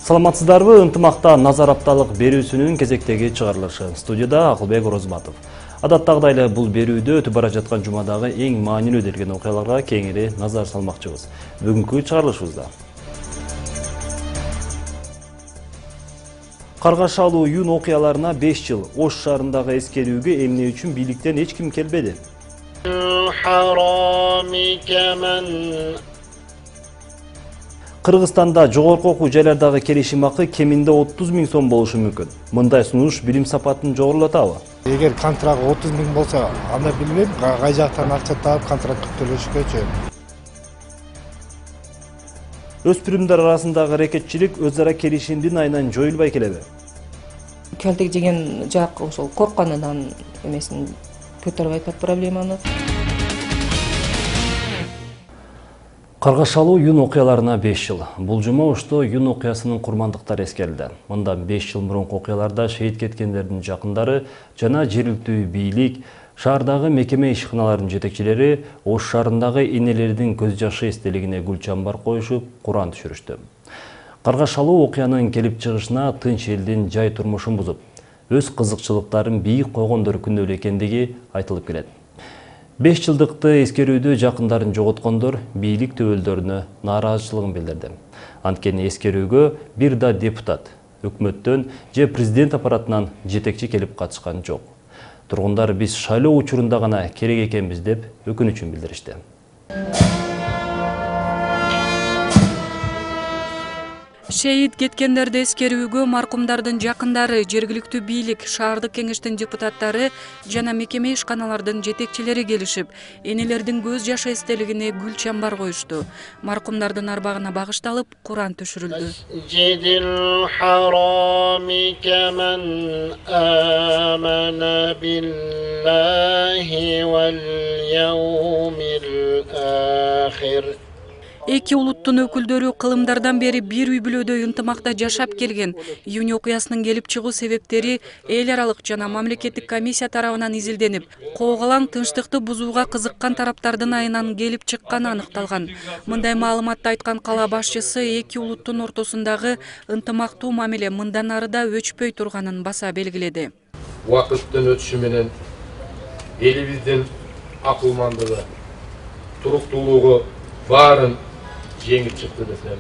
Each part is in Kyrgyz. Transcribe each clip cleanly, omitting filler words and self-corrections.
Саламатсыздарбы, ынтымакта назар апталык берүүсүнүн кезектеги чыгарылышы. Студияда Акылбек Орозматов. Адаттагыдай эле бул берүүдө өтүп бара жаткан жумадагы эң маанилүү делген окуяларга кеңири назар салмакчыбыз. Бүгүнкү чыгарылышыбызда Каргашалуу июнь окуяларына 5 жыл. Ош шаарындагы эскерүүгө эмне үчүн бийликтен эч ким келбеди? Кыргызстанда жогорку окуу жайлардагы келишим акы кеминде 30 000 сом болушу мүмкүн. Мындай сунуш билим сапатын жогорулатабы? Эгер контракт 30 000 болсо, анда билбейм, кай жактан акча таап контрактты төлөшкөчү. Өспүрүмдөр арасындагы рекетчилик өз ара келишимдин айынан жоюлбай келеби? Келтек деген жак ошол коркканынан эмесин көтөрүп атат проблеманы. Каргашалуу июнь окуяларына 5 жыл. Бул жума Ошто июнь окуясынын курмандыктары эскерилди. Мындан 5 жыл мурунку окуяларда шейит кеткендердин жакындары жана жергиликтүү бийлик, шаардагы мекеме ишканаларынын жетекчилери Ош шаарындагы энелердин көз жашы эстелигине гүл чамбар коюшуп, Куран түшүрүштү. Каргашалуу окуянын келип чыгышына тынч элдин жай турмушун бузуп, өз кызыкчылыктарын бийик койгондор күнөө экендиги айтылып келет. 5 жылдыкты эскерүүдө жакындарын жоготкондор бийлик төбөлдөрүнө нааразычылыгын билдирди. Анткени эскерүүгө бир да депутат, өкмөттөн же президент аппаратынан жетекчи келип катышкан жок. Тургундар биз шайлоо учурунда гана керек экенбиз деп өкүнүчүн билдиришти. Шейит кеткендерди эскерүүгө маркумдардын жакындары, жергиликтүү бийлик, шаардык кеңештин депутаттары жана мекеме ишканалардын жетекчилери келишип, энелердин көз жашы эстелигине гүл чамбар коюшту. Маркумдардын арбагына багышталып, Куран түшүрүлдү. Эки улуттун өкүлдөрү кылымдардан бери бир үй бүлөдө ынтымакта жашап келген. Июнь окуясынын келип чыгуу себептери эл аралык жана мамлекеттик комиссия тарабынан изилденип, коогалаң тынчтыкты бузууга кызыккан тараптардын айынан келип чыкканы аныкталган. Мындай маалыматты айткан кала башчысы эки улуттун ортосундагы ынтымактуу мамиле мындан ары да өчпөй турганын баса белгиледи. Убакыттын өтүшү менен элибиздин акылмандыгы, туруктуулугу баарын жеңип чыкты десем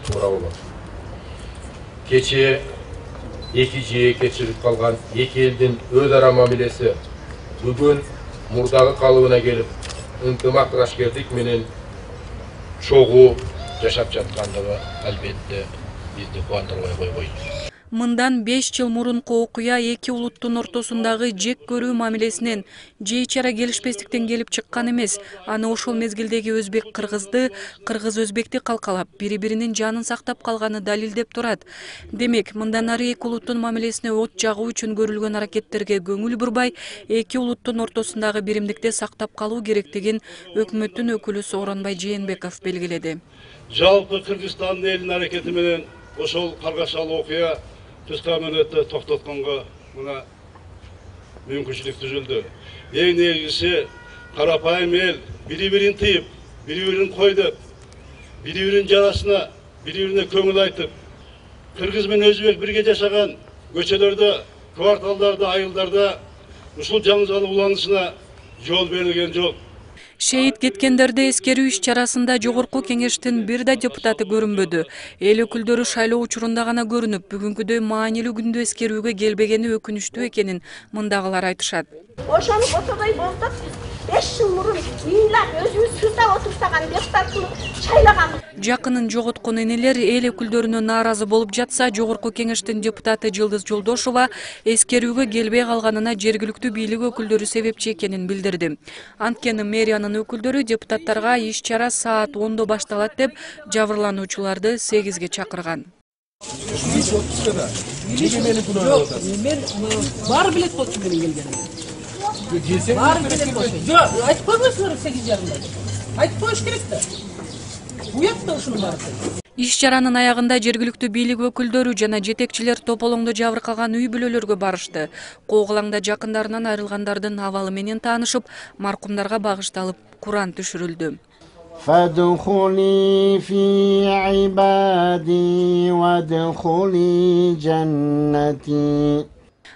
туура болот. Кечээ эки жээкке чыгып калган эки элдин өз ара мамилеси бүгүн мурдагы калыбына келип, ынтымакташкерлик менен чогуу жашап жаткандыгы албетте бизди кубандырбай койбойт. Мындан 5 жыл мурунку окуя эки улуттун ортосундагы жек көрүү мамилесинен же ичара келишпестиктен келип чыккан эмес. Аны ошол мезгилдеги өзбек-кыргызды, кыргыз-өзбекти калкалап, бири-биринин жанын сактап калганы далилдеп турат. Демек, мындан ары эки улуттун мамилесине от жагуу үчүн көрүлгөн аракеттерге көңүл бурбай, эки улуттун ортосундагы биримдикти сактап калуу керектигин өкмөттүн өкүлү Сооронбай Жээнбеков белгиледи. Жалпы Кыргызстандын элинин аракети менен ошол каргашалуу окуя кыска мөөнөттө токтотконго мына мүмкүнчүлүк түзүлдү. Эң негизгиси карапайым эл бири-бирин тыйып, бири-бирин койдуп, бири-биринин жарасына, бири-бирине көңүл айтып, кыргыз менен өзбек бирге жашаган көчөлөрдө, кварталдарда, айылдарда ушул жаңылык уланышына жол берилген жок. Шейит кеткендерди эскерүү иш-чарасында жогорку кеңештин бир да депутаты көрүнбөдү. Эл өкүлдөрү шайлоо учурунда гана көрүнүп, бүгүнкүдөй маанилүү күндө эскерүүгө келбегени өкүнүчтүү экенин мындагылар айтышат. Ошону ортодой болдук. 5 жыл мурун ыйлап өзүбүз сыртап отурсаган депутаттын шайлаган. Жакынын жоготкон энелер эл өкүлдөрүнө нааразы болуп жатса, жогорку кеңештин депутаты Жылдыз Жолдошова эскерүүгө келбей калганына жергиликтүү бийлик өкүлдөрү себепчи экенин билдирди. Анткени мэриянын өкүлдөрү депутаттарга иш-чара саат 10-до башталат деп жабырлануучуларды 8-ге чакырган. Мен баары билет болчу менин келгенимди. Баары билет болчу. Жок, айтып койбойсуңар 8:30. Айтып коюш керек да. Уят да ушунун баары. Иш-чаранын аягында жергиликтүү бийлик өкүлдөрү жана жетекчилер тополоңдо жабыркаган үй бүлөлөргө барышты. Коогалаңда жакындарынан айрылгандардын абалы менен таанышып, маркумдарга багышталып Куран түшүрүлдү. فادخلي في عبادي وادخلي جنتي.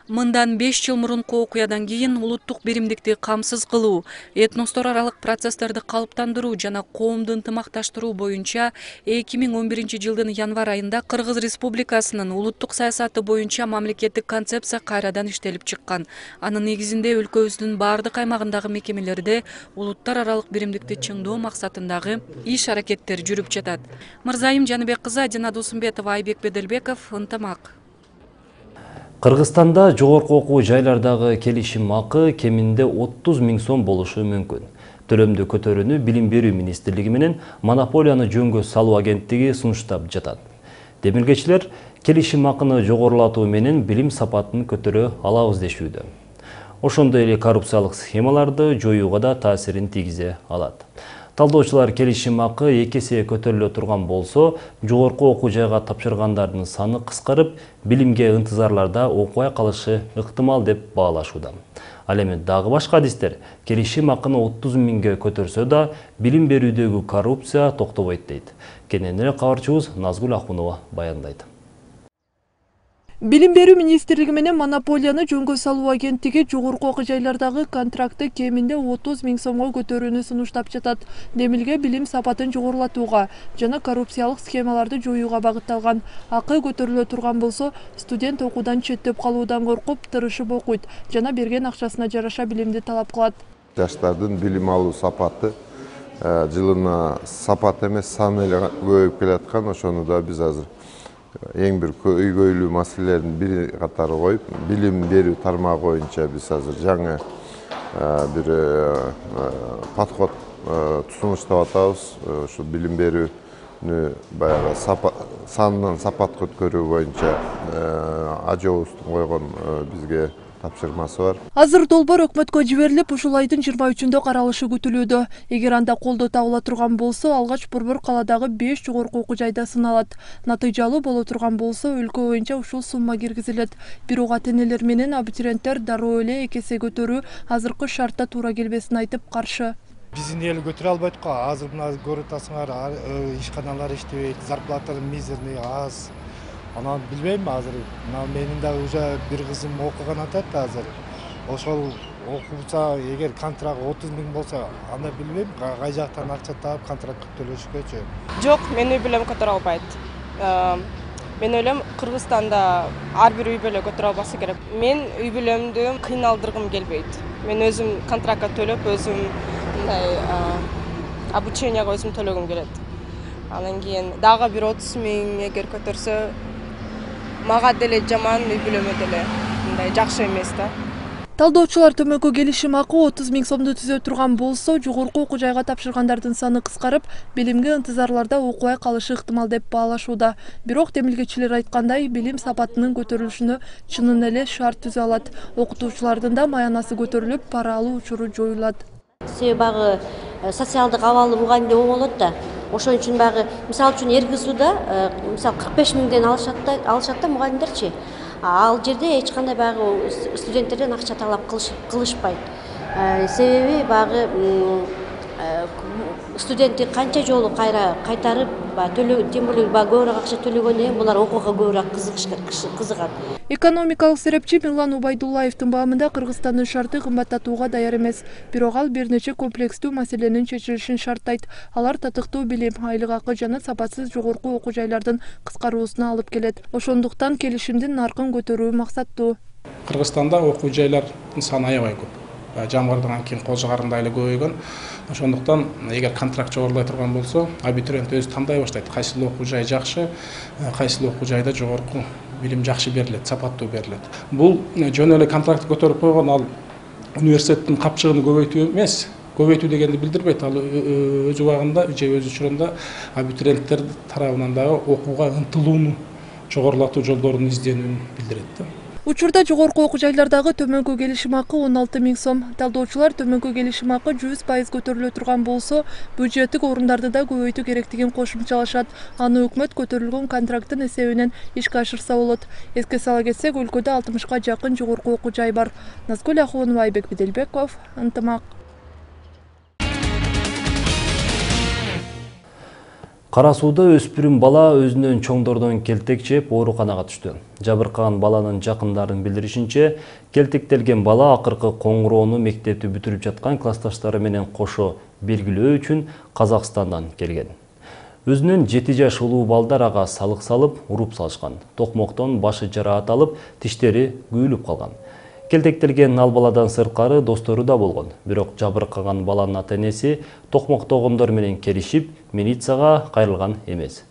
Мындан 5 жыл мурунку окуядан кийин улуттук биримдикти камсыз кылуу, этностор аралык процесстерди калыптандыруу жана коомду ынтымакташтыруу боюнча 2011 жылдын январь айында Кыргыз Республикасынын улуттук саясаты боюнча мамлекеттик концепция кайрадан иштелип чыккан. Анын негизинде өлкөбүздүн баардык аймагындагы мекемелерде улуттар аралык биримдикти чыңдоо максатындагы иш-аракеттер жүрүп жатат. Мырзайым Жаныбек кызы, Адина Дусумбетова, Айбек Беделбеков, ынтымак. Кыргызстанда жогорку окуу жайлардагы келишим акы кеминде 30 000 сом болушу мүмкүн. Төлөмдү көтөрүүнү Билим берүү министрлиги менен Монополияны жөнгө салуу агенттиги сунуштап жатат. Демилгечилер келишим акыны жогорулатуу менен билим сапатын көтөрө алабыз дешүүдө. Ошондой эле коррупциялык схемаларды жоюуга да таасирин тийгизе алат. Талдоочулар келишим акы 2 эсе көтөрүлө турган болсо, жогорку окуу жайга тапшыргандардын саны кыскарып, билимге ынтызарларда окубай калышы ыктымал деп баалашууда. Ал эми дагы башка адистер келишим акыны 30 000 көтөрсө да, билим берүүдөгү коррупция токтобойт дейт. Кененирээк кабарчыбыз Назгүл Ахунова баяндайт. Билим берүү министрлиги менен Монополияны жөнгө салуу агенттиги жогорку окуу жайлардагы контрактты кеминде 30 000 сомго көтөрүүнү сунуштап жатат. Демилге билим сапатын жогорулатууга жана коррупциялык схемаларды жоюуга багытталган. Акы көтөрүлө турган болсо, студент окуудан четтеп калуудан коркуп, тырышып окуйт жана берген акчасына жараша билимди талап кылат. Жаштардын билим алуу сапаты жылына сапат эмес саны эле көбөйүп келаткан. Ошону да биз азыр эң бир көйгөйлүү маселелердин бири катары коюп, билим берүү тармагы боюнча биз азыр жаңы бир подход сунуштап атабыз. Ушу билим берүүнү баягы санынан сапат көтөрүү боюнча ажообуздун койгон бизге тапшырмасы бар. Азыр долбоор өкмөткө жиберилип, ушул айдын 23-үндө каралышы күтүлүүдө. Эгер анда колдоо табыла турган болсо, алгач борбор каладагы 5 жогорку окуу жайда сыналат. Натыйжалуу боло турган болсо, өлкө боюнча ушул сумма киргизилет. Бирок ата-энелер менен абитуриенттер дароо эле 2 эсе көтөрүү азыркы шартта туура келбесин айтып каршы. Биздин эл көтөрө албайт го. Азыр мына көрүп атасыңар, ишканалар иштебейт, зарплаталар мизерный аз. Анан билбейм азыр. Менин да уже бир кызым окуган атат азыр. Ошол окуса, эгер контракт 30 000 болсо, анда билбейм, кай жактан акча таап контракт төлөшкөчү. Жок, мен үй бүлөм көтөрө албайт. Мен ойлойм, Кыргызстанда ар бир үй бүлө көтөрө албасы керек. Мен үй бүлөмдү кыйналдыргым келбейт. Мен өзүм контрактка төлөп, өзүм мындай обученияга өзүм төлөгүм келет. Анан кийин дагы бир 30 000 эгер көтөрсө, мага деле жаман, үй бүлөмө деле мындай жакшы эмес да. Талдоочулар төмөнкү келишим акы 30 000 сомду түзө турган болсо, жогорку окуу жайга тапшыргандардын саны кыскарып, билимге ынтызарларда окубай калышы ыктымал деп баалашууда. Бирок демилгечилер айткандай, билим сапатынын көтөрүлүшүнө чынын эле шарт түзө алат. Окутуучулардын да маянасы көтөрүлүп, пара алуу учуру жоюлат. Себеби социалдык абалы мугалимде болот да. Ошон үчүн багы, мисалы үчүн Эргизуудо, мисалы 45 000ден алышат да мугалимдерчи. Ал жерде эч кандай багы студенттерден акча талап кылышпайт. Себеби багы студентти канча жолу кайтарып, тем более көбүрөөк акча төлөгөндөн кийин булар окууга көбүрөөк кызыгат. Экономикалык серепчи Мирлан Убайдуллаевдин баамында Кыргызстандын шарты кымбаттатууга даяр эмес. Бирок ал бир нече комплекстүү маселенин чечилишин шарттайт. Алар татыктуу билим, айлык акы жана сапатсыз жогорку окуу жайлардын кыскаруусуна алып келет. Ошондуктан келишимдин наркын көтөрүү максаттуу. Кыргызстанда окуу жайлардын саны аябай көп. Жамгырдан кийин кол жагарында эле көбөйгөн. Ошондуктан эгер контракт жогорулай турган болсо, абитуриент өзү тандай баштайт. Кайсыл окуу жай жакшы, кайсыл окуу жайда жогорку билим жакшы берилет, сапаттуу берилет. Бул жөн эле контракт көтөрүп койгон, ал университеттин капчыгын көбөйтүү эмес. Көбөйтүү дегенди билдирбейт. Ал өз убагында же өз учурунда абитуриенттер тарабынан дагы окууга ынтылууну жогорулатуу жолдорун изденүүнү билдирет. Учурда жогорку окуу жайлардагы төмөнкү келишим акы 16 000 сом. Талдоочулар төмөнкү келишим акы 100% көтөрүлө турган болсо, бюджеттик орундарды да көбөйтүү керектигин кошумчалашат. Аны өкмөт көтөрүлгөн контракттын эсебинен ишке ашырса болот. Эске сала кетсек, өлкөдө 60га жакын жогорку окуу жай бар. Назгүл Ахунова, Айбек Беделбеков, ынтымак. Кара сууда өспүрүм бала өзүнөн чоңдордон келтек жеп ооруканага түштү. Жабыркаган баланын жакындарынын билдиришинче, келтектелген бала акыркы коңгуроону мектепти бүтүрүп жаткан классташтары менен кошо белгилөө үчүн Казакстандан келген. Өзүнөн 7 жаш улуу балдар ага салык салып, уруп салышкан. Токмоктон башы жараат алып, тиштери күйүлүп калган. Келтектелген ал баладан сырткары достору да болгон. Бирок жабыркаган баланын ата-энеси токмоктогондор менен келишип, милицияга кайрылган эмес.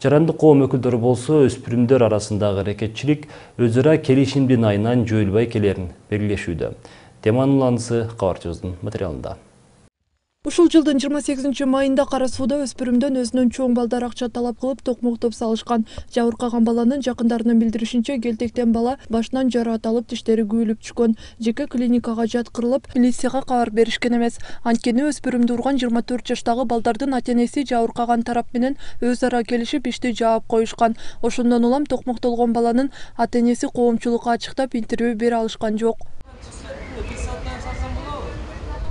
Жарандык коом өкүлдөрү болсо өспүрүмдөр арасындагы рекетчилик өз ара келишимдин айынан жойулбай келерин белгилешүүдө. Теманын уланысы кабарчыбыздын материалында. Ушул жылдын 28 майында Кара сууда өспүрүмдөн өзүнүн чоң балдар акча талап кылып токмоктоп салышкан. Жабыркаган баланын жакындарынын билдиришинче, келтектен бала башынан жараат алып, тиштери күйүлүп түшкөн. Жеке клиникага жаткырылып, милицияга кабар беришкен эмес. Анткени өспүрүмдү урган 24 жаштагы балдардын ата-энеси жабыркаган тарап менен өз ара келишип ишти жаап коюшкан. Ошондон улам токмоктолгон баланын ата-энеси коомчулукка ачыктап интервью бере алышкан жок.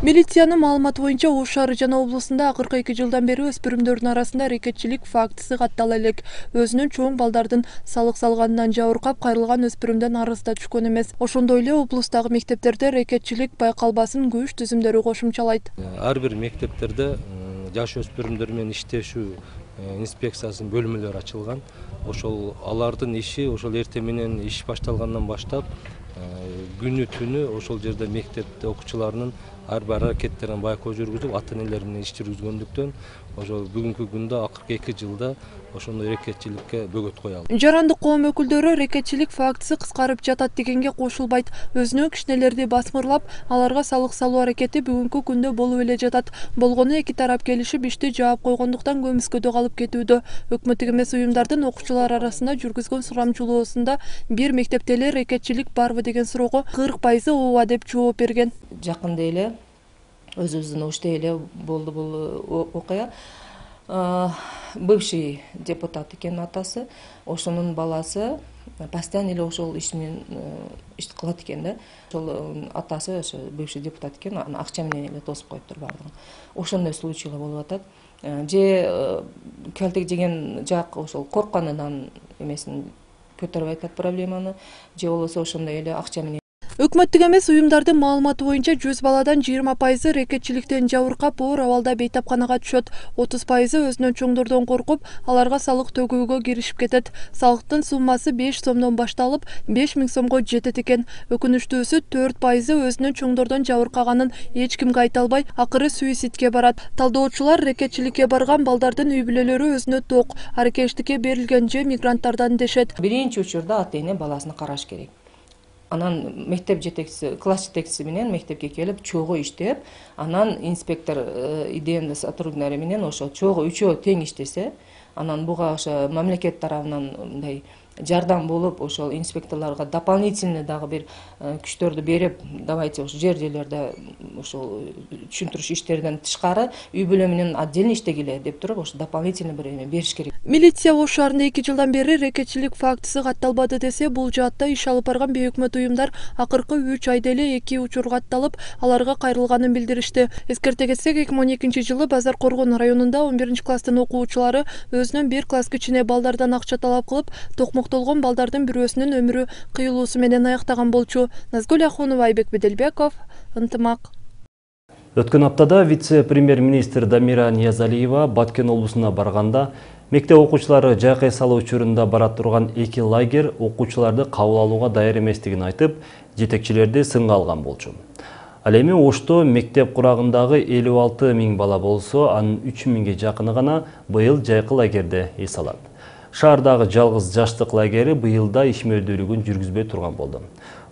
Милициянын маалыматы боюнча Ош шаары жана облусунда акыркы 2 жылдан бери өспүрүмдөрдүн арасында рекетчилик фактысы каттала элек. Өзүнүн чоң балдардын салык салганынан жабыркап кайрылган өспүрүмдөн арыз да түшкөн эмес. Ошондой эле облустагы мектептерде рекетчилик байкалбасын күч түзүмдөрү кошумчалайт. Ар бир мектептерде жаш өспүрүмдөр менен иштешүү инспекциясынын бөлмөлөрү ачылган. Ошол алардын иши ошол эртең менен иш башталгандан баштап күнү түнү ошол жерде мектепте окуучуларынын ар бир аракеттерин байкоо жүргүзүп, ата-энелер менен иш жүргүзгөндүктөн ошол бүгүнкү күндө акыркы 2 жылда ошондой рекетчиликке бөгөт кое алды. Жарандык коом өкүлдөрү рекетчилик фактысы кыскарып жатат дегенге кошулбайт. Өзүнүн кичинелерди басмырлап, аларга салык салуу аракети бүгүнкү күндө болуп эле жатат. Болгону эки тарап келишип ишти жаап койгондуктан көмүскөдө калып кетүүдө. Өкмөттүк эмес уюмдардын окуучулар арасында жүргүзгөн сурамчылоосунда бир мектепте эле рекетчилик барбы деген суроого 40% ооба деп жооп берген. Жакында эле өзүбүздүн Ошто эле болду бул окуя. Бывший депутат экен атасы, ошонун баласы постоянно эле ошол иш менен иш кылат экен да. Ошол атасы ошо бывший депутат экен, аны акча менен эле тосуп коюптур бардыгын. Ошондой случайлар болуп атат. Же келтек жеген жак ошол коркканынан эмесин көтөрүп айтат проблеманы, же болбосо ошондой эле акча менен. Өкмөттүк эмес уюмдардын маалыматы боюнча 100 баладан 20% рекетчиликтен жабыркап, оор абалда бейтапканага түшөт. 30% өзүнөн чоңдордон коркуп, аларга салык төгүүгө киришип кетет. Салыктын суммасы 5 сомдон башталып, 5000 сомго жетет экен. Өкүнүчтүүсү 4% өзүнөн чоңдордон жабыркаганын эч кимге айта албай, акыры суицидке барат. Талдоочулар рекетчиликке барган балдардын үй бүлөлөрү өзүнө ток, аракештикке берилген же мигранттардан дешет. Биринчи учурда ата-эне баласына караш керек. Анан мектеп жетекчиси, класс жетекчиси менен мектепке келип чогуу иштеп, анан инспектор ИДМ сотрудниктери менен ошо чогуу үчөө тең иштесе, анан буга ошо мамлекет тарабынан мындай жардам болуп, ошол инспекторлорго дополнительный дагы бир күчтөрдү берип, давайте ошо жерлерде ошол түшүндүрүш иштерден тышкары үй бүлө менен отдельно иштегиле деп туруп, ошо дополнительный бир эме бериш керек. Милиция Ош шаарында 2 жылдан бери рекетчилик фактысы катталбады десе, бул жаатта иш алып барган бейөкмөт уюмдар акыркы 3 айда эле 2 учур катталып, аларга кайрылганын билдиришти. Эскерте кетсек, 2012 жылы Базар Коргон районунда 11 класстын окуучулары өзүнүн 1 класс кичине балдардан акча талап кылып, токмоктолгон балдардын бирөөсүнүн өмүрү кыйылуусу менен аяктаган болчу. Назгүл Ахунова, Айбек Беделбеков, Ынтымак. Өткөн аптада вице-премьер-министр Дамира Ниязалиева Баткен облусуна барганда, мектеп окуучулары жайкай салуу учурунда бара турган 2 лагерь окуучуларды кабыл алууга даяр эместигин айтып, жетекчилерди сынга алган болчу. Ал эми Ошто мектеп курагындагы 56 000 бала болсо, анын 3 000ге жакыны гана быйыл жайкы лагерде эс алат. Шаардагы жалгыз жаштык лагери быйылда ишмердүүлүгүн жүргүзбөй турган болду.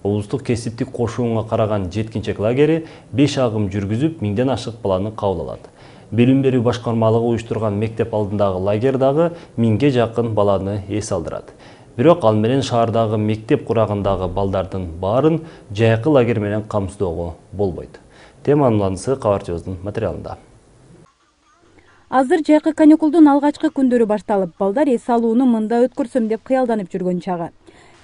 Облустук кесиптик кошуунга караган жеткинчек лагери 5 агым жүргүзүп, 1000ден ашык баланы кабыл алат. Билим берүү башкармалыгы уюштурган мектеп алдындагы лагерь дагы 1000ге жакын баланы эс алдырат. Бирок ал менен шаардагы мектеп курагындагы балдардын баарын жайкы лагерь менен камсыздоого болбойт. Теманын уланысы кабарчыбыздын материалында. Азыр жайкы каникулдун алгачкы күндөрү башталып, балдар эс алууну мында өткөрсөм деп кыялданып жүргөн чагы.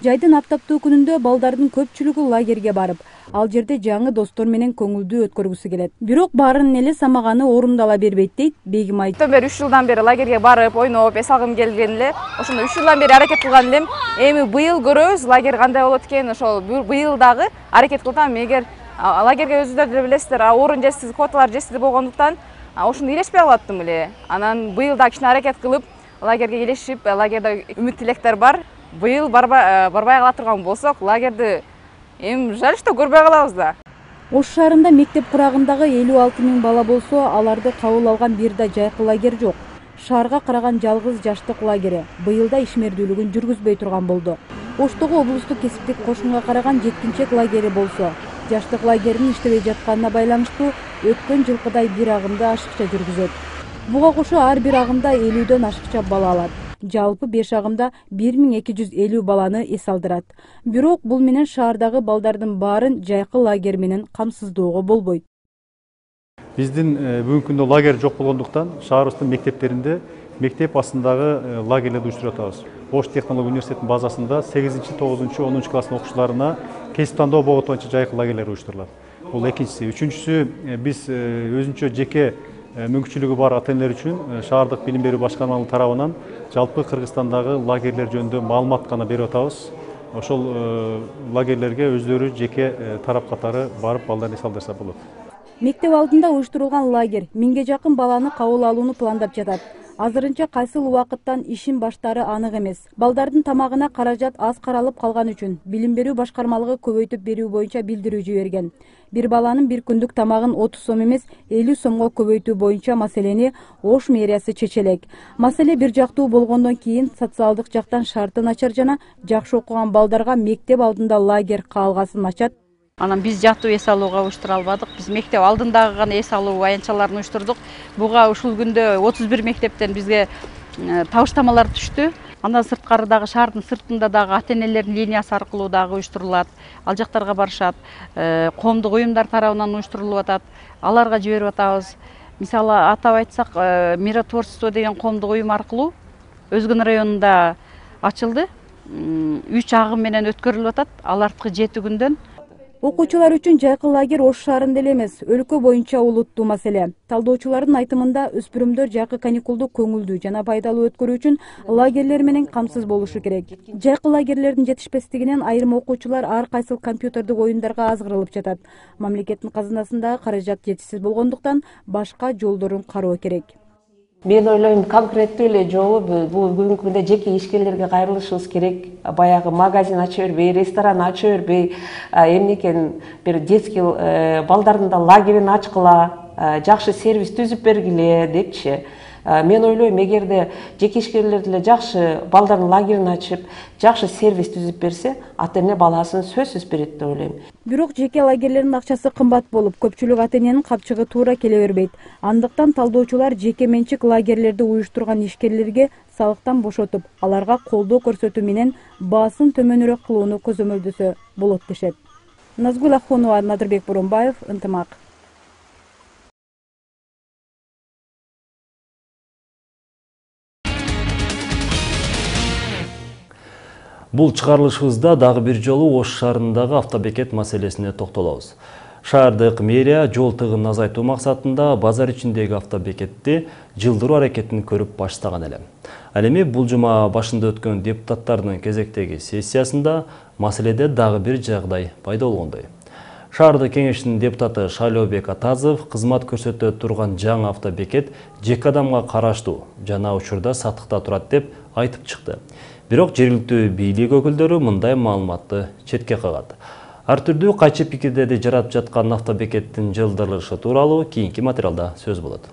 Жайдын аптаптуу күнүндө балдардын көпчүлүгү лагерге барып, ал жерде жаңы достор менен көңүлдүү өткөргүсү келет. Бирок баарынын эле самаганы орундала бербейт дейт Бегим Айт. 3 жылдан бери лагерге барып, ойноп, эс алгым келген эле. Ошондо 3 жылдан бери аракет кылган элем. Эми быйыл көрөбүз лагерь кандай болот экен. Ошол быйыл дагы аракет кылам. Эгер лагерге өзүңүздөр деле билесиздер, орун жетишсиз, квоталар жетишсиз болгондуктан ошондо келишпей калаттым эле. Анан быйыл да кичине аракет кылып, лагерге келишип, лагерде үмүт тилектер бар. Быйыл барбай кала турган болсок, лагерди эми жаль, что көрбөй калабыз да. Ош шаарында мектеп курагындагы 56 000 бала болсо, аларды кабыл алган бир да жайкы лагерь жок. Шаарга караган жалгыз жаштык лагери быйыл да ишмердүүлүгүн жүргүзбөй турган болду. Оштогу облустук кесиптик кошунга караган жеткинчек лагери болсо, жаштык лагеринин иштебей жатканына байланыштуу өткөн жылкыдай бир агымды ашыкча жүргүзөт. Буга кошо ар бир агымда 50дөн ашыкча бала алат. Жалпы 5 агымда 1250 баланы эс алдырат. Бирок бул менен шаардагы балдардын баарын жайкы лагерь менен камсыздоого болбойт. Биздин бүгүнкү күндө лагерь жок болгондуктан шаарыбыздын мектептеринде мектеп астындагы лагерлерди уюштуруп атабыз. Ош технология университетинин базасында 8, 9, 10 класстын окуучуларына кесип тандоо боготу боюнча жайкы лагерлер уюштурулат. Бул экинчиси. Үчүнчүсү, биз өзүнчө жеке мүмкүнчүлүгү бар ата-энелер үчүн шаардык билим берүү башкармалыгы тарабынан жалпы Кыргызстандагы лагерлер жөнүндө маалымат гана берип атабыз. Ошол лагерлерге өздөрү жеке тарап катары барып балдарын эс алдырса болот. Мектеп алдында уюштурулган лагерь 1000ге жакын баланы кабыл алууну пландап жатат. Азырынча кайсыл убакыттан ишин баштары анык эмес. Балдардын тамагына каражат аз каралып калган үчүн билим берүү башкармалыгы көбөйтүп берүү боюнча билдирүү жиберген. Bir баланын bir күндүк тамагын 30 сом эмес 50 сомго көбөйтүү боюнча маселени Ош мэриясы чечелек. Маселе бир жактуу болгондон кийин социалдык жактан шарты начар жана жакшы окуган балдарга мектеп алдында лагерь каалгасын ачат. Анан биз жактуу эс алууга уюштура албадык. Биз мектеп алдындагы гана эс алуу аянтчаларын уюштурдук. Буга ушул күндө 31 мектептен бизге табыштамалар түштү. Андан сырткарыдагы шаардын сыртында дагы ата-энелердин линиясы аркылуу дагы уюштурулат. Ал жактарга барышат. Коомдук уюмдар тарабынан уюштурулуп атат. Аларга жиберип атабыз. Мисалы атап айтсак, Миротворчество деген коомдук уюм аркылуу Өзгөн районунда ачылды. 3 агым менен өткөрүлүп атат. Ал арткы 7 күндөн. Окуучулар үчүн жайкы лагерь Ош шаарында эле эмес, өлкө боюнча улуттуу маселе. Талдоочулардын айтымында өспүрүмдөр жайкы каникулду көңүлдүү жана пайдалуу өткөрүү үчүн лагерлер менен камсыз болушу керек. Жайкы лагерлердин жетишпестигинен айрым окуучулар ар кайсыл компьютердик оюндарга азгырылып жатат. Мамлекеттин казынасындагы каражат жетишсиз болгондуктан башка жолдорун кароо керек. Мен ойлойм, конкреттүү эле жолу бул бүгүнкү күндө жеке ишкерлерге кайрылышыбыз керек. Баягы магазин ачып бербей, ресторан ачып бербей, эмнекен бир детский балдардын да лагерин ачкыла, жакшы сервис түзүп бергиле депчи. Мен ойлойм, эгерде жеке ишкерлер деле жакшы балдардын лагерин ачып, жакшы сервис түзүп берсе, ата-эне баласын сөзсүз берет деп ойлойм. Бирок жеке лагерлердин акчасы кымбат болуп, көпчүлүк ата-эненин капчыгы туура келе бербейт. Андыктан талдоочулар жеке менчик лагерлерди уюштурган ишкерлерге салыктан бошотуп, аларга колдоо көрсөтүү менен баасын төмөнүрөөк кылууну көзөмөлдөсө болот дешет. Назгул Ахунова, Надырбек Боронбаев, Ынтымак. Бул чыгарылышыбызда дагы бир жолу Ош шаарындагы автобекет маселесине токтолобуз. Шаардык мэрия жол тыгын азайтуу максатында базар ичиндеги автобекетти жылдыруу аракетин көрүп баштаган эле. Ал эми бул жума башында өткөн депутаттардын кезектеги сессиясында маселеде дагы бир жагдай пайда болгондой. Шаардык кеңештин депутаты Шайлообек Атазов кызмат көрсөтө турган жаңы автобекет жеке адамга караштуу жана учурда сатыкта турат деп айтып чыкты. Бирок жергиликтүү бийлик өкүлдөрү мындай маалыматты четке кагат. Ар түрдүү кайчы пикирлерди жарап жаткан автобекеттин жылдырылышы тууралуу кийинки материалда сөз болот.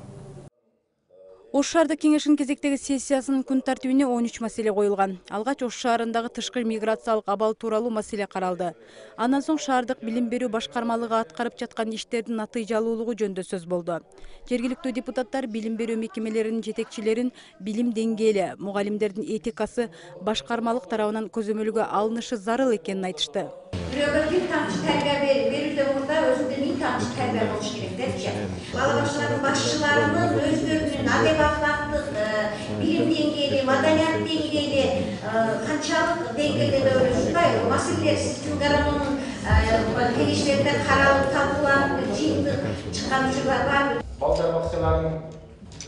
Ош шаардык кеңештин кезектеги сессиясынын күн тартибине 13 маселе коюлган. Алгач Ош шаарындагы тышкы миграциялык абал тууралуу маселе каралды. Андан соң шаардык билим берүү башкармалыгы аткарып жаткан иштердин натыйжалуулугу жөнүндө сөз болду. Жергиликтүү депутаттар билим берүү мекемелеринин жетекчилерин билим деңгээли, мугалимдердин этикасы башкармалык тарабынан көзөмөлгө алынышы зарыл экенин айтышты. Бирөөгө бир тамчы тарбия берүүдөн мурда өзүндө 1000 тамчы тарбия болуш керек депчи. Бала бакчалардын башчыларынын өздөрүнүн адеп ахлактык билим деңгээли, маданият деңгейде қаншалық деңгейде ушундай маселелер сиздин гармондун кеңештерде каралып талкууланып жыйынтык чыккан учурлар барбы? Балдар бакчаларынын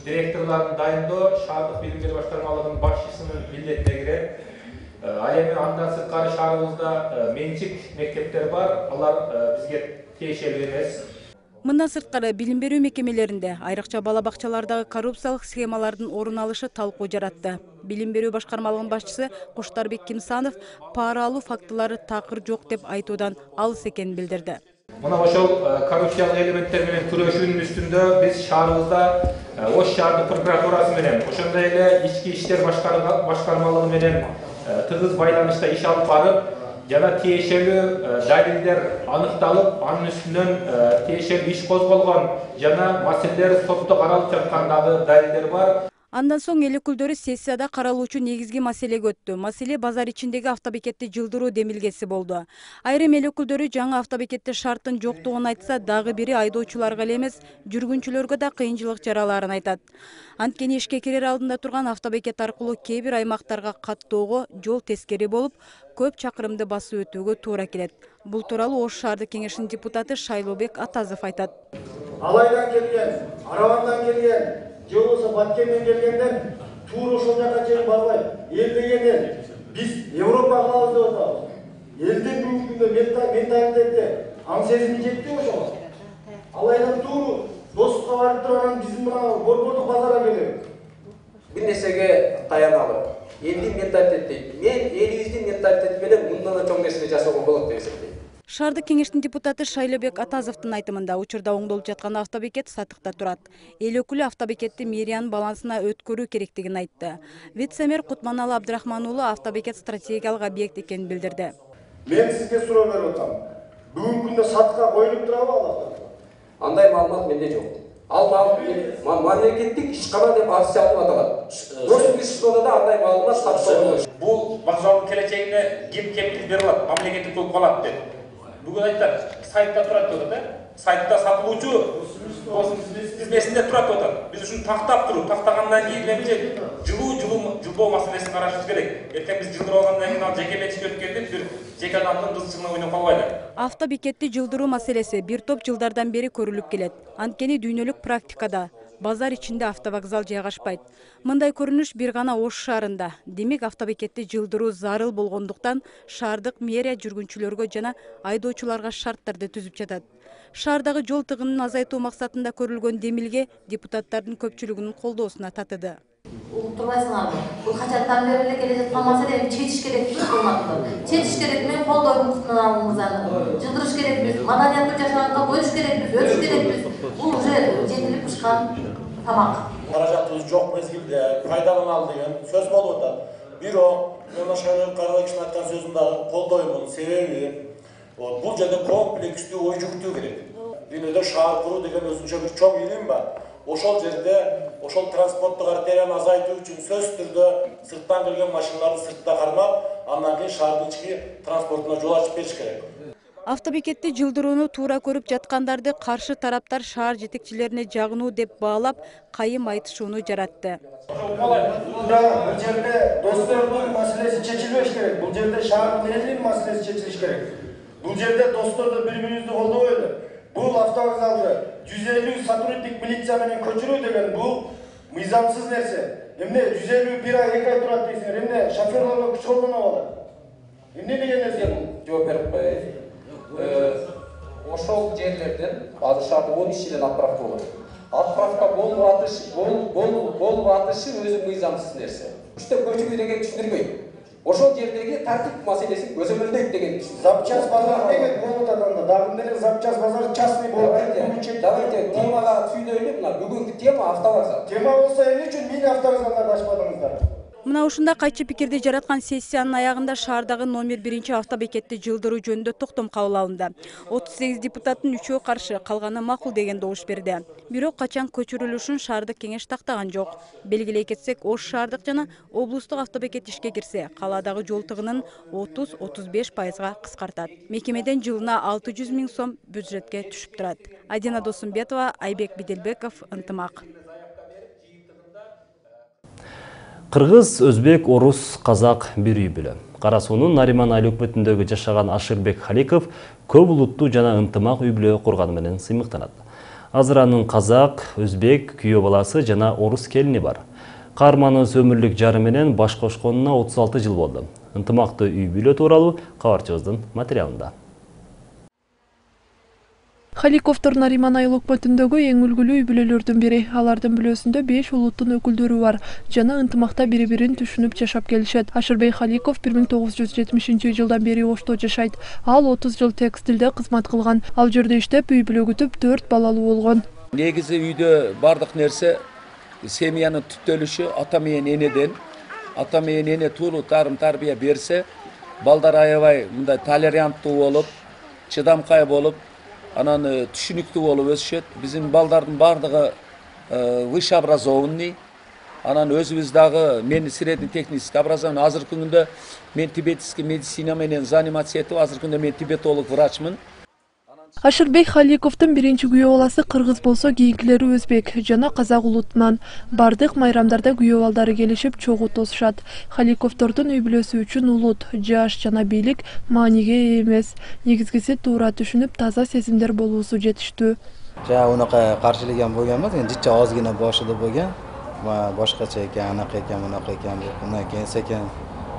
директорларын дайындоо шаардык билим берүү башкармалыгынын башчысынын милдетине кирет. Ал эми андан сырткары шаарыбызда менчик мектептер бар, алар бизге тиешелүү эмес. Мындан сырткары билим берүү мекемелеринде айрыкча бала бакчалардагы коррупциялык схемалардын орун алышы талкуу жаратты. Билим берүү башкармалыгынын башчысы Куштарбек Кимсанов пара алуу фактылары такыр жок деп айтуудан алыс экенин билдирди. Мына ошол коррупциялык элементтер менен күрөшүүнүн үстүндө биз шаарыбызда Ош шаардык прокуратурасы менен ошондой эле ички иштер башкармалыгы менен тыгыз байланышта иш алып барып, жана тиешелүү далилдер аныкталып, анын үстүнөн тиешелүү иш козголгон жана маселелер сотто каралып жаткандагы далилдер бар. Андан соң эл өкүлдөрү сессияда каралуучу негизги маселеге өттү. Маселе базар ичиндеги автобекетти жылдыруу демилгеси болду. Айрым эл өкүлдөрү жаңы автобекетте шарттын жоктугун айтса, дагы бири айдоочуларга эле эмес, жүргүнчүлөргө да кыйынчылык жараларын айтат. Анткени ишке кирер алдында турган автобекет аркылуу кээ бир аймактарга каттоого жол тескери болуп, көп чакырымды басып өтүүгө туура келет. Бул тууралуу Ош шаардык кеңешинин депутаты Шайлообек Атазов айтат. Алайдан келген, Аравандан келген, же болбосо Баткенден келгендер туура ошол жака чейин барбай, эл дегенде биз Европа кылабыз деп атабыз. Элдин бүгүнкү күндө менталитети, аң сезими жетти ошого. Алайдан туура достукка барып турган биздин мына борбордук базарга келебиз. Бир нерсеге таяналы. Элдин менталитети, мен элибиздин менталитети менен мындан да чоң нерсе жасоого болот деп эсептейм. Шаардык кеңештин депутаты Шайлообек Атазовдун айтымында учурда оңдолуп жаткан автобекет сатыкта турат. Эл өкүлү автобекетти мэриянын балансына өткөрүү керектигин айтты. Вице-мэр Кутманалы Абдрахман уулу автобекет стратегиялык объект экенин билдирди. Мен сизге суроо берип атам. Бүгүнкү күндө сатыкка коюлуп турабы ал? Андай маалымат менде жок. Ал мамлекеттик ишкана деп акча алып аталат. Ошол ишканада да андай маалымат сатылат. Бул вокзалдын келечегине ким кепилдик берип алат, мамлекеттик болуп калат деп. Бүгүн айтат, сайтта турат деп атат, сайтта сатылуучу тизмесинде турат деп атат. Биз ушуну тактап туруп, тактагандан кийин менимче жылбоо маселесин карашыбыз керек. Эртең биз жылдырып алгандан кийин ал жеке менчикке өткөндө бир жеке адамдын рызыгына ойноп калбайлы. Автобекетти жылдыруу маселеси бир топ жылдардан бери көрүлүп келет. Анткени дүйнөлүк практикада базар ичинде автовокзал жайгашпайт. Мындай көрүнүш бир гана Ош шаарында. Демек автобекетти жылдыруу зарыл болгондуктан шаардык мэрия жүргүнчүлөргө жана айдоочуларга шарттарды түзүп жатат. Шаардагы жол тыгынын азайтуу максатында көрүлгөн демилге депутаттардын көпчүлүгүнүн колдоосуна татыды. Турбайсыңарбы? Бул качаттан бери эле келе жаткан маселе чечиш керекпиз болмакты. Чечиш керек менен колдойбуз мына жылдырыш керекпиз, маданияттуу жашаганга коюш керекпиз, өтүш керекпиз. Бул уже жетилип бышкан тамак. Каражатыбыз жок мезгилде пайдаланалы деген сөз болуп атат. Бирок мына Шайлообек Карабековичтин айткан сөзүн дагы колдоймун. Себеби бул жерде комплекстүү ой жүктүү керек. Дүйнөдө шаар куруу деген өзүнчө бир чоң илим бар. Ошол жерде ошол транспорттук артерияны азайтуу үчүн сөзсүз түрдө сырттан келген машиналарды сыртта кармап, андан кийин шаардын ички транспортуна жол ачып бериш керек. Автобекетти жылдырууну туура көрүп жаткандарды каршы тараптар шаар жетекчилерине жагынуу деп баалап, кайым айтышууну жаратты. Бул жерде достордун маселеси чечилбеш керек. Бул жерде шаардын элинин маселеси чечилиш керек. Бул жерде досторду бири-бирибизди колдобойлу. Бул автовокзалды 150 сотрудник милиция менен көчүрүү деген бул мыйзамсыз нерсе. Эмне 150 бир ай 2 ай турат дейсиңер, эмне шофёрлорго күч колдонуп алат? Эмне деген нерсе бул? Жооп берип коеюн. Ошол жерлерден азыр шаарда 10 ишчиден отправка болот. Отправка болуп атышы өзү мыйзамсыз нерсе. Уште көчүрүү деген түшүндүрбөйт. Ошол жердеги тартип маселесин көзөмөлдөйт деген. Запчас базар деген болуп атат. Дагы деле запчас базар частный болуп. Давайте темага сүйлөйлү. Мына бүгүнкү тема автовокзал. Тема болсо эмне үчүн мини автовокзалдарды ачпадыңыздар? Мына ушундай кайчы пикирди жараткан сессиянын аягында шаардагы номер 1 автобекетти жылдыруу жөнүндө токтом кабыл алынды. 38 депутаттын 3-өө каршы, калганы макул деген добуш берди. Бирок качан көчүрүлүшүн шаардык кеңеш тактаган жок. Белгилей кетсек, Ош шаардык жана облустук автобекет ишке кирсе, калаадагы жол тыгынын 30-35%га кыскартат. Мекемеден жылына 600 000 сом бюджетке түшүп турат. Адина Досумбетова, Айбек Биделбеков, Ынтымак. Кыргыз, өзбек, орус, казак бир үй бүлө. Кара суунун Нариман айыл өкмөтүндөгү жашаган Ашырбек Халиков көп улуттуу жана ынтымак үй бүлө курганы менен сыймыктанат. Азыр анын казак, өзбек, күйөө баласы жана орус келини бар. Каарманыбыз өмүрлүк жары менен баш кошконуна 36 жыл болду. Ынтымактуу үй бүлө тууралуу кабарчыбыздын материалында. Халиковдор Нариман айыл өкмөтүндөгү эң үлгүлүү үй бүлөлөрдүн бири. Алардын бүлөсүндө 5 улуттун өкүлдөрү бар. Жана ынтымакта бири-бирин түшүнүп жашап келишет. Ашырбек Халиков 1970-жылдан бери Ошто жашайт. Ал 30 жыл текстилде кызмат кылган. Ал жерде иштеп, үй бүлө күтүп 4 балалуу болгон. Негизи үйдө бардык нерсе семьянын түптөлүшү ата менен энеден. Ата менен эне туулуу тарбия берсе, балдар аябай мындай толеранттуу болуп, чыдамкай болуп, анан түшүнүктүү болуп өсүшөт. Биздин балдардын бардыгы выше образованный. Анан өзүбүз дагы мен средний технический образование. Азыркы күндө мен тибетский медицина менен заниматься этип, азыркы күндө мен тибетолог врачмын. Ашырбек Халиковдун биринчи күйөө баласы кыргыз болсо, кийинкилери өзбек жана казак улутунан. Бардык майрамдарда күйөө балдары келишип чогуу тосушат. Халиковдордун үй бүлөсү үчүн улут, жаш жана бийлик мааниге эмес. Негизгиси туура түшүнүп, таза сезимдер болуусу жетиштүү. Унака каршылыган болгон эмес, жичи азгына башыда болгон. Башкача экен, анака экен, мунака экен, мындай экен, секен,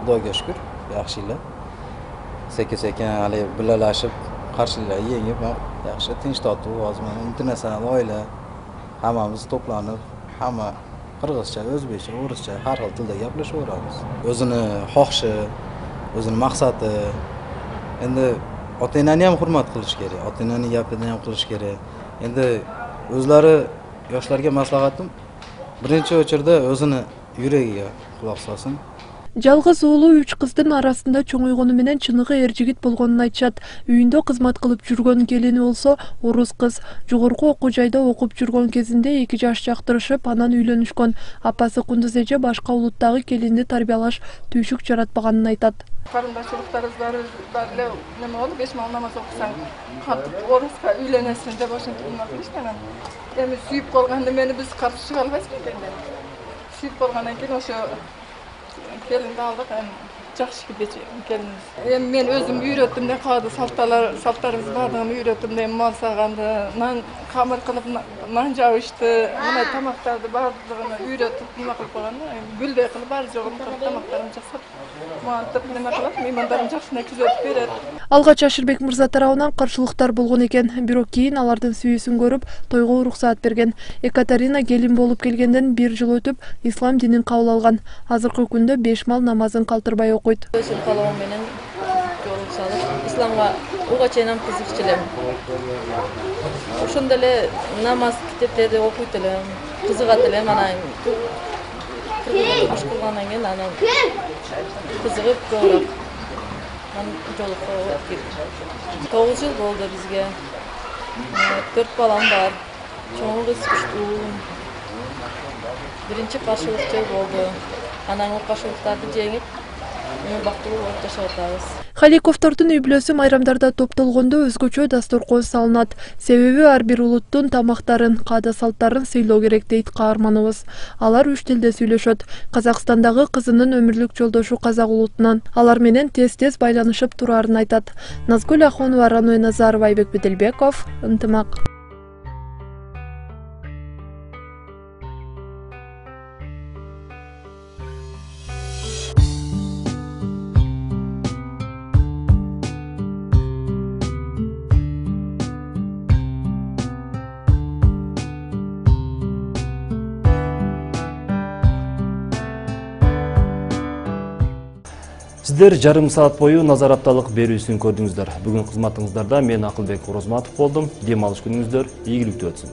Кудайга шүкүр, жакшы эле. Секен али билалашып karşıyla yengip, yaxşı tinç tatlı, azman internasyonal oila, hammamiz toplanıp, hamma Qirg'izcha, o'zbekcha, o'rischa har xil tilda gaplashaveramiz. O'zini xohishi, o'zini maqsadi. Endi ota-onani ham hurmat qilish kerak, ota-onani gapini ham qilish kerak. Endi o'zlari yoshlarga maslahatim, birinchi o'chirda o'zini yuragiga quloq solsin. Жалгыз уулу 3 кыздын арасында чоңойгону менен чыныгы эр жигит болгонун айтышат. Үйүндө кызмат кылып жүргөн келини болсо, орус кыз. Жогорку окуу жайда окуп жүргөн кезинде 2 жаш жактырышып, анан үйлөнүшкөн. Апасы Кундуз эже башка улуттагы келинди тарбиялаш түйшүк жаратпаганын айтат. Карындашчылыктарыбыз баары эле неме болуп, 5 мал намаз окусаң, кантип оруска үйлөнөсүң деп ошентип кылышкан. Эми сүйүп калганда мени биз каршы чыга албайбыз экен. Сүйүп калгандан кийин ошо келинди алдык, жакшы келинбиз. Эми мен өзүм үйрөттүм да, калды салттарыбыз баардыгын үйрөттүм да, мал саганды, нан камыр кылып, нан жабышты, мындай тамактарды баардыгын үйрөтүп, неме кылып койгон. Гүлдөй кылып баары жогун тамактарын жасап, мантып неме кылат, меймандарын жакшына күзөтүп берет. Алгач Ашырбек мырза тарабынан каршылыктар болгон экен, бирок кийин алардын сүйүүсүн көрүп, тойго уруксаат берген. Екатерина келин болуп келгенден 1 жыл өтүп, ислам динин кабыл алган. Азыркы күндө 5 мал намазын калтырбай окуйт. Өзүм калган менен жолук салып, исламга уга чейин кызыкчу элем. Ошондо эле намаз китептерди окуйт элем, кызыгат элем, анан кыргыз кылгандан кийин анан кызыгып көбүрөөк жолукка кирдим. 9 жыл болду бизге. 4 балам бар. Чоң кыз, 3 уулум. Биринчи каршылык жыл болду. Анан ол каршылыктарды жеңип, бактылуу болуп жашап атабыз. Халиковдордун үй бүлөсү майрамдарда топтолгондо өзгөчө дасторкон салынат. Себеби ар бир улуттун тамактарын, каада салттарын сыйлоо керек дейт каарманыбыз. Алар 3 тилде сүйлөшөт. Казакстандагы кызынын өмүрлүк жолдошу казак улутунан. Алар менен тез-тез байланышып турарын айтат. Назгүл Ахонова, Рануй Назарова, Айбек Беделбеков, Ынтымак. Сиздер жарым саат бою назар апталык берүүсүн көрдүңүздөр. Бүгүн кызматыңыздарда мен Акылбек Орозматов болдум. Дем алыш күнүңүздөр ийгиликтүү өтсүн.